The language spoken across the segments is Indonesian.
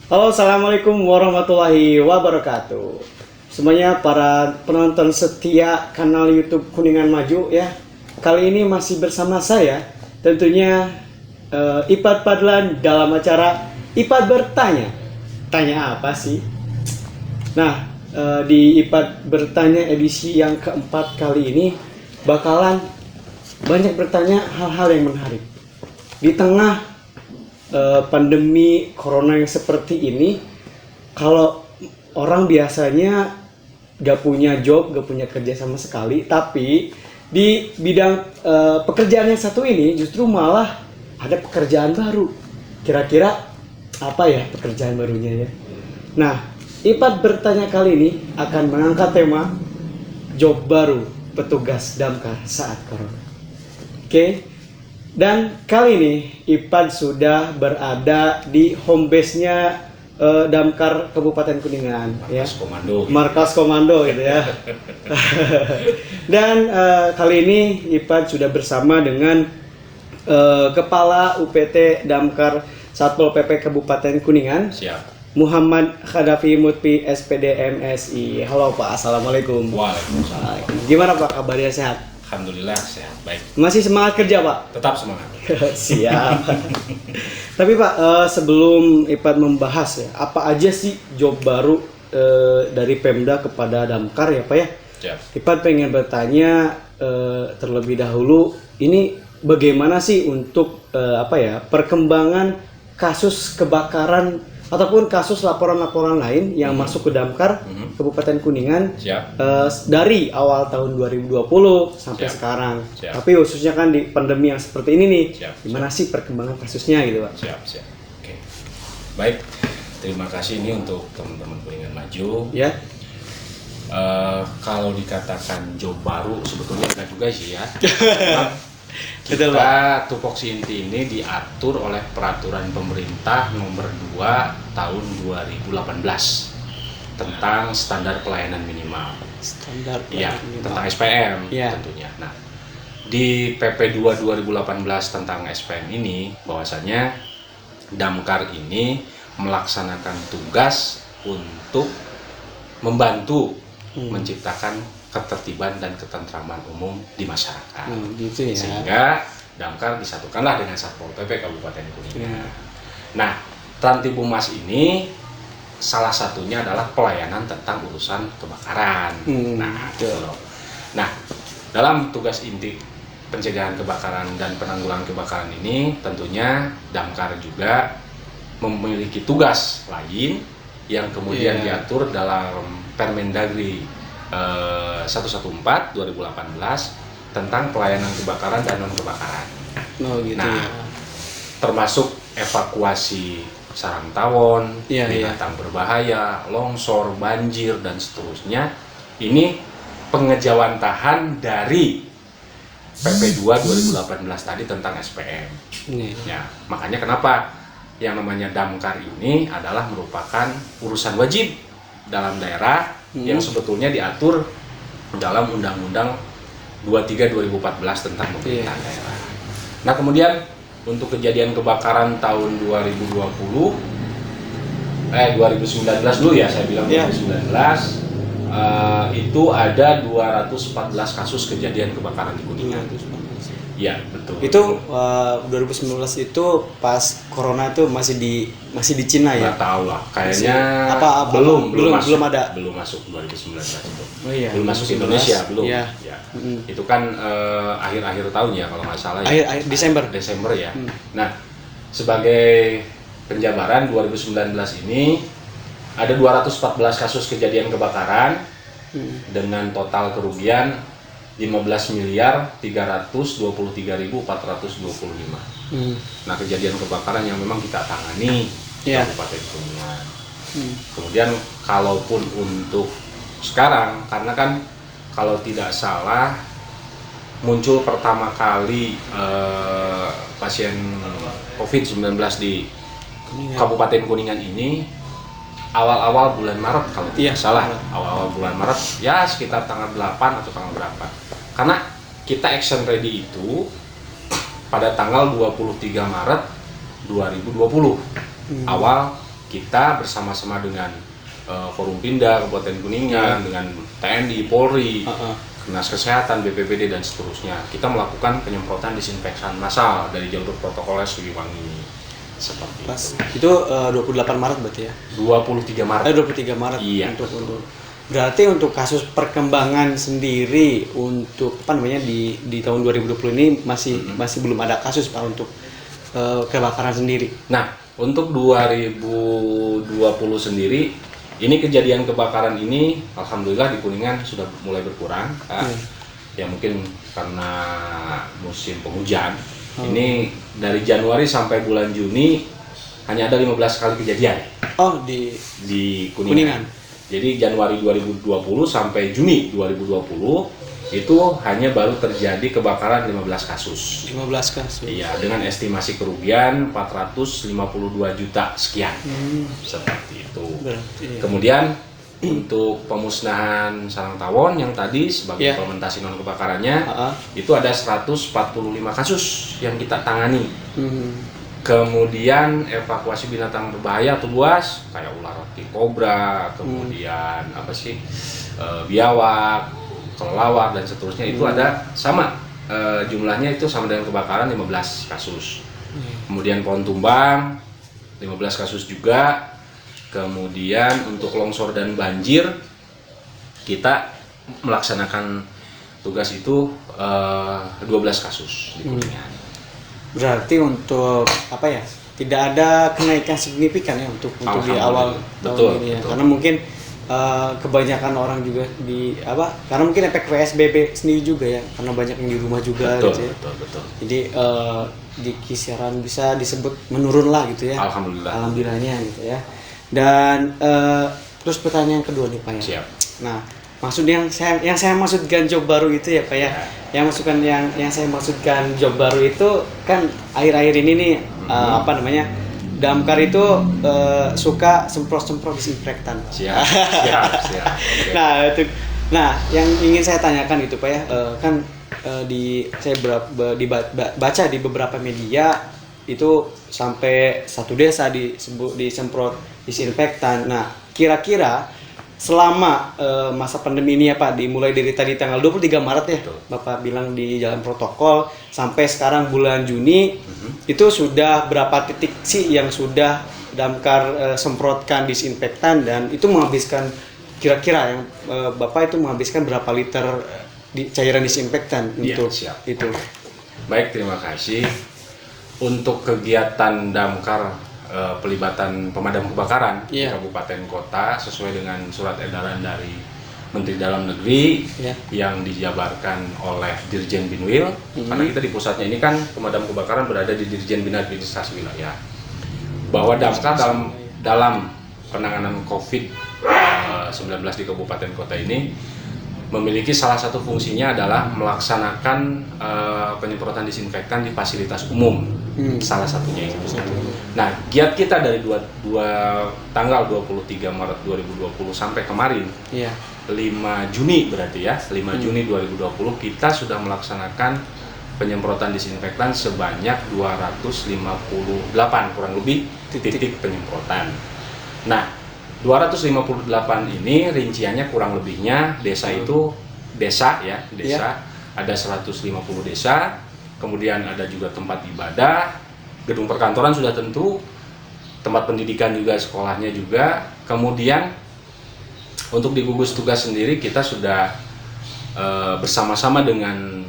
Halo, assalamualaikum warahmatullahi wabarakatuh. Semuanya para penonton setia kanal YouTube Kuningan Maju ya. Kali ini masih bersama saya, tentunya Ipad Padlan dalam acara Ipad Bertanya. Tanya apa sih? Nah, di Ipad Bertanya edisi yang keempat kali ini bakalan banyak bertanya hal-hal yang menarik. Di tengah pandemi corona yang seperti ini, kalau orang biasanya gak punya job, gak punya kerja sama sekali, tapi di bidang pekerjaan yang satu ini justru malah ada pekerjaan baru. Kira-kira apa ya pekerjaan barunya ya? Nah, Ipad Bertanya kali ini akan mengangkat tema job baru petugas damkar saat corona. Oke. Dan kali ini Ipad sudah berada di home base-nya Damkar Kabupaten Kuningan, Markas ya. Komando. Markas Komando gitu ya. Dan kali ini Ipad sudah bersama dengan Kepala UPT Damkar Satpol PP Kabupaten Kuningan. Siap. Muhammad Khadafi Mutfi SPD MSI. Halo Pak, assalamualaikum. Waalaikumsalam. Gimana Pak, kabarnya sehat? Alhamdulillah sehat, baik. Masih semangat kerja Pak? Tetap semangat. Siap. Tapi Pak, sebelum Ipad membahas ya, apa aja sih job baru dari Pemda kepada Damkar ya Pak ya? Siap. Ipad pengen bertanya terlebih dahulu, ini bagaimana sih untuk perkembangan kasus kebakaran ataupun kasus laporan-laporan lain yang masuk ke Damkar Kabupaten Kuningan. Siap. Dari awal tahun 2020 sampai Siap. sekarang. Siap. Tapi khususnya kan di pandemi yang seperti ini nih, Siap. gimana sih perkembangan kasusnya gitu Pak? Siap. Oke. Baik. Terima kasih ini untuk teman-teman Kuningan Maju. Ya. Kalau dikatakan job baru sebetulnya enggak juga sih ya. Betul, Kita tupoksi inti ini diatur oleh peraturan pemerintah nomor 2 tahun 2018 tentang standar pelayanan minimal. Standar Iya, pelayanan tentang minimal. SPM Iya. tentunya. Nah, di PP 2 2018 tentang SPM ini bahwasanya Damkar ini melaksanakan tugas untuk membantu menciptakan ketertiban dan ketentraman umum di masyarakat. Gitu ya. Sehingga Damkar disatukanlah dengan Satpol PP Kabupaten Kuningan. Iya. Nah, Trantibumas ini salah satunya adalah pelayanan tentang urusan kebakaran. Nah, gitu betul. loh. Nah, dalam tugas inti pencegahan kebakaran dan penanggulangan kebakaran ini tentunya Damkar juga memiliki tugas lain yang kemudian diatur dalam Permendagri 114 2018 tentang pelayanan kebakaran dan non kebakaran. Oh gitu Nah, ya. termasuk evakuasi sarang tawon, Iya, binatang berbahaya, longsor, banjir dan seterusnya. Ini pengejawantahan dari PP 2 2018 tadi tentang SPM. Ya, makanya kenapa yang namanya Damkar ini adalah merupakan urusan wajib dalam daerah yang sebetulnya diatur dalam Undang-Undang 23 2014 tentang pemerintahan daerah. Nah, kemudian untuk kejadian kebakaran tahun 2019 dulu ya, saya bilang 2019 itu ada 214 kasus kejadian kebakaran di Kuningan. Iya, betul. Itu 2019 itu pas corona itu masih di Cina ya? Nggak tahu lah, kayaknya belum masuk, ada. belum masuk 2019 itu. Oh iya, Belum masuk 2019. Indonesia, belum. Iya. Ya. Itu kan akhir-akhir tahun ya kalau nggak salah ya. Akhir Desember ya. Nah, sebagai penjabaran 2019 ini ada 214 kasus kejadian kebakaran dengan total kerugian 15.323.425. Nah, kejadian kebakaran yang memang kita tangani di Kabupaten Kuningan. Kemudian kalaupun untuk sekarang, karena kan kalau tidak salah muncul pertama kali pasien COVID-19 di Kabupaten Kuningan ini awal-awal bulan Maret kalau tidak salah. Awal-awal bulan Maret ya sekitar tanggal 8 atau tanggal berapa. Karena kita action ready itu pada tanggal 23 Maret 2020 awal kita bersama-sama dengan Forum Pindha Kabupaten Kuningan, dengan TNI, Polri, Dinas Kesehatan, BPBD dan seterusnya, kita melakukan penyemprotan disinfektan massal dari jalur protokoler Siliwangi. Seperti itu 28 Maret berarti ya? 23 Maret. 23 Maret. Iya. Untuk berarti untuk kasus perkembangan sendiri untuk apa namanya di tahun 2020 ini masih belum ada kasus Pak untuk kebakaran sendiri. Nah, untuk 2020 sendiri ini kejadian kebakaran ini alhamdulillah di Kuningan sudah mulai berkurang. Ya mungkin karena musim penghujan. Ini dari Januari sampai bulan Juni hanya ada 15 kali kejadian. Oh, di Kuningan. Jadi Januari 2020 sampai Juni 2020 itu hanya baru terjadi kebakaran 15 kasus. 15 kasus. Iya, dengan estimasi kerugian 452 juta sekian. Seperti itu. Berarti, iya. Kemudian untuk pemusnahan sarang tawon yang tadi sebagai implementasi non kebakarannya itu ada 145 kasus yang kita tangani. Kemudian evakuasi binatang berbahaya atau buas kayak ular roti kobra, kemudian biawak, kelelawar dan seterusnya itu ada sama jumlahnya itu sama dengan kebakaran 15 kasus. Kemudian pohon tumbang 15 kasus juga. Kemudian untuk longsor dan banjir kita melaksanakan tugas itu 12 kasus di Kuningan. Berarti untuk apa ya? Tidak ada kenaikan signifikan ya untuk di awal tahun ini ya. Karena mungkin kebanyakan orang juga karena mungkin efek PSBB sendiri juga ya, karena banyak yang di rumah juga gitu ya. Betul. Jadi di kisaran bisa disebut menurun lah gitu ya. Alhamdulillahnya gitu ya. Dan terus pertanyaan kedua nih Pak ya. Siap. Nah, maksud yang saya maksudkan job baru itu ya Pak ya. Yang saya maksudkan job baru itu kan akhir-akhir ini nih damkar itu suka semprot disinfektan. Siap. Okay. Nah, yang ingin saya tanyakan itu Pak ya, saya baca di beberapa media itu sampai satu desa disemprot disinfektan. Nah, kira-kira selama masa pandemi ini ya Pak, dimulai dari tadi tanggal 23 Maret ya, Bapak bilang di jalan protokol sampai sekarang bulan Juni, itu sudah berapa titik sih yang sudah damkar semprotkan disinfektan dan itu menghabiskan kira-kira yang Bapak itu menghabiskan berapa liter cairan disinfektan untuk itu? Baik, terima kasih. Untuk kegiatan damkar pelibatan pemadam kebakaran di kabupaten kota sesuai dengan surat edaran dari Menteri Dalam Negeri yang dijabarkan oleh Dirjen Binwil, karena kita di pusatnya ini kan pemadam kebakaran berada di Dirjen Bina Administrasi Wilayah, bahwa damkar dalam penanganan COVID-19 di kabupaten kota ini memiliki salah satu fungsinya adalah melaksanakan penyemprotan disinfektan di fasilitas umum, salah satunya itu. Nah, giat kita dari tanggal 23 Maret 2020 sampai kemarin 5 Juni berarti ya, 5 Juni 2020 kita sudah melaksanakan penyemprotan disinfektan sebanyak 258 kurang lebih titik penyemprotan. Nah, 258 ini rinciannya kurang lebihnya desa ada 150 desa, kemudian ada juga tempat ibadah, gedung perkantoran sudah tentu, tempat pendidikan juga, sekolahnya juga. Kemudian untuk di gugus tugas sendiri kita sudah bersama-sama dengan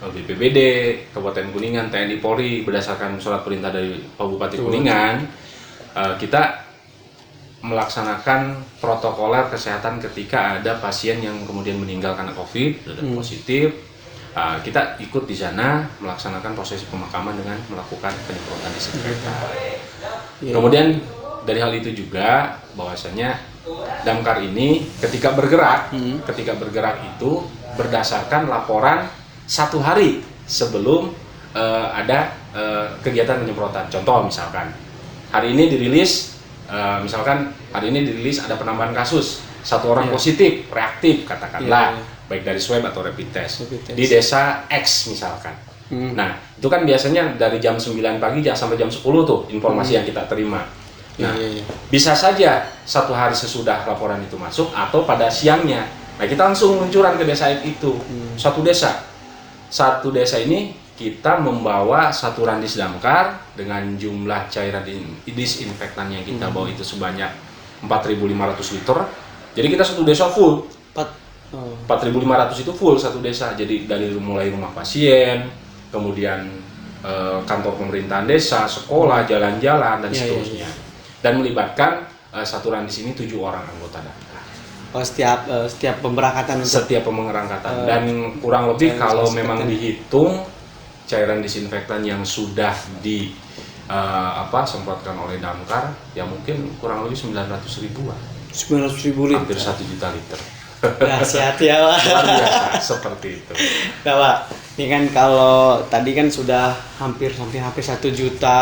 BPBD Kabupaten Kuningan, TNI, Polri berdasarkan surat perintah dari Pak Bupati Kuningan, kita melaksanakan protokoler kesehatan ketika ada pasien yang kemudian meninggal karena COVID dan positif. Kita ikut di sana melaksanakan prosesi pemakaman dengan melakukan penyemprotan disinfektan. Kemudian dari hal itu juga bahwasanya damkar ini ketika bergerak itu berdasarkan laporan 1 hari sebelum ada kegiatan penyemprotan. Contoh misalkan hari ini dirilis ada penambahan kasus, 1 orang positif reaktif katakanlah, baik dari swab atau rapid test di desa X misalkan. Nah, itu kan biasanya dari jam 9 pagi sampai jam 10 tuh informasi yang kita terima. Nah, bisa saja satu hari sesudah laporan itu masuk atau pada siangnya. Nah, kita langsung luncuran ke desa itu. Satu desa ini kita membawa satu randis damkar dengan jumlah cairan disinfektan yang kita bawa itu sebanyak 4.500 liter. Jadi kita satu desa full. 4.500 itu full satu desa. Jadi dari mulai rumah pasien, kemudian kantor pemerintahan desa, sekolah, jalan-jalan dan seterusnya. Dan melibatkan satu randis ini 7 orang anggota damkar. Oh, setiap pemberangkatan setiap pemberangkatan dan kurang lebih kalau memang dihitung cairan disinfektan yang sudah semprotkan oleh damkar ya mungkin kurang lebih 900 ribuan. 900.000 liter. Hampir 1 juta liter. Dahsyat ya, Pak. Luar biasa seperti itu. Nah, Pak, ini kan kalau tadi kan sudah hampir 1 juta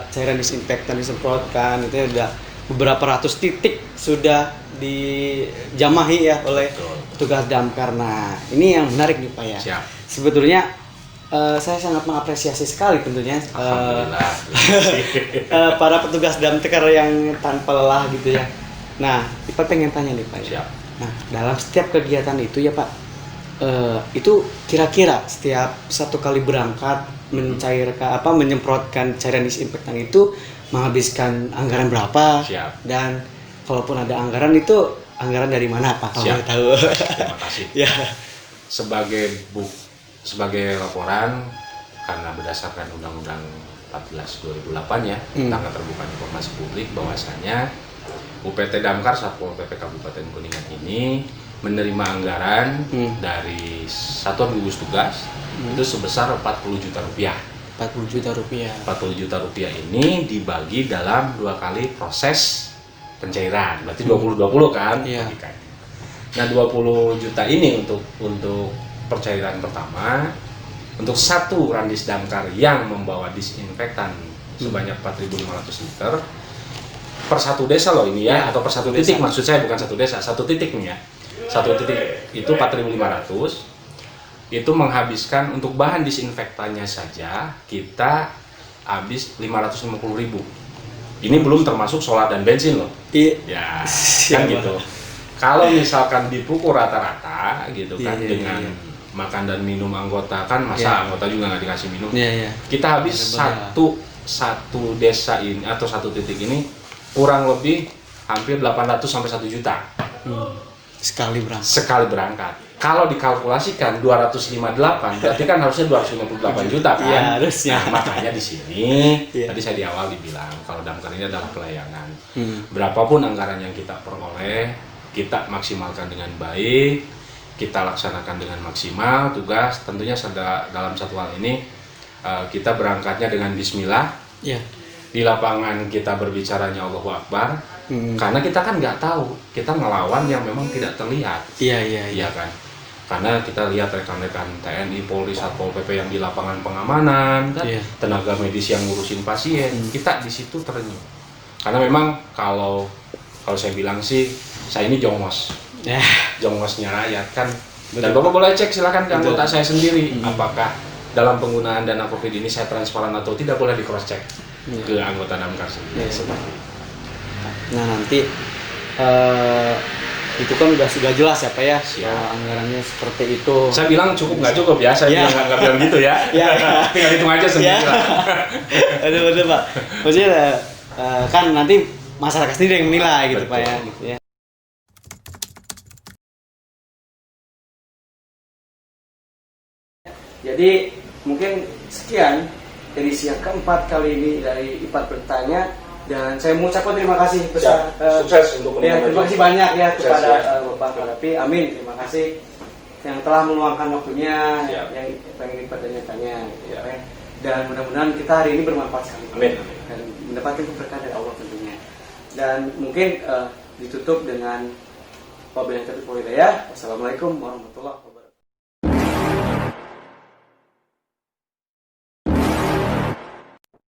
cairan disinfektan disemprotkan, itu udah beberapa ratus titik sudah dijamahi ya oleh petugas damkar. Nah, ini yang menarik nih Pak ya. Siap. Sebetulnya saya sangat mengapresiasi sekali tentunya para petugas damkar yang tanpa lelah gitu ya. Nah, Pak pengen tanya nih Pak ya. Siap. Nah, dalam setiap kegiatan itu ya Pak, itu kira-kira setiap satu kali berangkat menyemprotkan cairan disinfektan itu menghabiskan anggaran berapa? Siap. Dan kalaupun ada anggaran itu anggaran dari mana Pak? Kalau Siap. tahu. Terima kasih. Ya. Sebagai laporan karena berdasarkan Undang-Undang 14/2008 ya tentang keterbukaan informasi publik bahwasanya UPT Damkar Satpol PP Kabupaten Kuningan ini menerima anggaran dari Satuan Gugus Tugas itu sebesar 40 juta rupiah. 40 juta rupiah. 40 juta rupiah ini dibagi dalam 2 kali proses pencairan. Berarti 20-20 kan? Iya. Nah, 20 juta ini untuk percairan pertama untuk satu randis damkar yang membawa disinfektan sebanyak 4.500 liter per satu desa loh ini ya, atau per satu titik desa. Maksud saya bukan satu desa, satu titik nih ya. Satu titik itu 4.500 itu menghabiskan untuk bahan disinfektannya saja kita habis 550.000. Ini belum termasuk solar dan bensin loh. Ya, kan gitu. Kalau misalkan dipukul rata-rata gitu kan dengan makan dan minum anggota kan masa anggota juga nggak dikasih minum. Kita habis satu desa ini atau satu titik ini kurang lebih hampir 800 sampai 1 juta. Sekali berangkat. Kalau dikalkulasikan 258 berarti kan harusnya 258 juta kan? Iya, harusnya. Nah, makanya di sini tadi saya di awal dibilang kalau damkar ini adalah pelayanan. Berapapun anggaran yang kita peroleh, kita maksimalkan dengan baik, kita laksanakan dengan maksimal tugas. Tentunya dalam satu hal ini kita berangkatnya dengan bismillah. Di lapangan kita berbicaranya Allahu Akbar. Karena kita kan nggak tahu, kita ngelawan yang memang tidak terlihat. Iya kan? Karena kita lihat rekan-rekan TNI, Polri, Satpol PP yang di lapangan pengamanan, kan? Tenaga medis yang ngurusin pasien, kita di situ terenyuh. Karena memang kalau saya bilang sih, saya ini jongos, jongosnya rakyat kan. Dan Bapak boleh cek silakan ke anggota saya sendiri, apakah dalam penggunaan dana COVID ini saya transparan atau tidak, boleh di cross check ke anggota damkar sendiri. Seperti itu. Nah nanti itu kan sudah jelas ya Pak ya, anggarannya seperti itu. Saya bilang cukup nggak cukup ya, saya nggak bilang gitu ya. Tinggal hitung aja sendiri lah. Betul Pak. Maksudnya kan nanti masyarakat sendiri yang menilai gitu. Betul. Pak ya. Gitu ya. Jadi mungkin sekian edisi yang keempat kali ini dari IPAT Bertanya. Dan saya mengucapkan terima kasih besar, sukses untuk terima kasih banyak ya kepada Bapak Harapi, amin, terima kasih yang telah meluangkan waktunya yang pengen bertanya-tanya dan mudah-mudahan kita hari ini bermanfaat sekali, amin. Dan mendapatkan keberkahan dari Allah tentunya. Dan mungkin ditutup dengan wabillahi taufiq wal hidayah. Wassalamualaikum warahmatullahi wabarakatuh.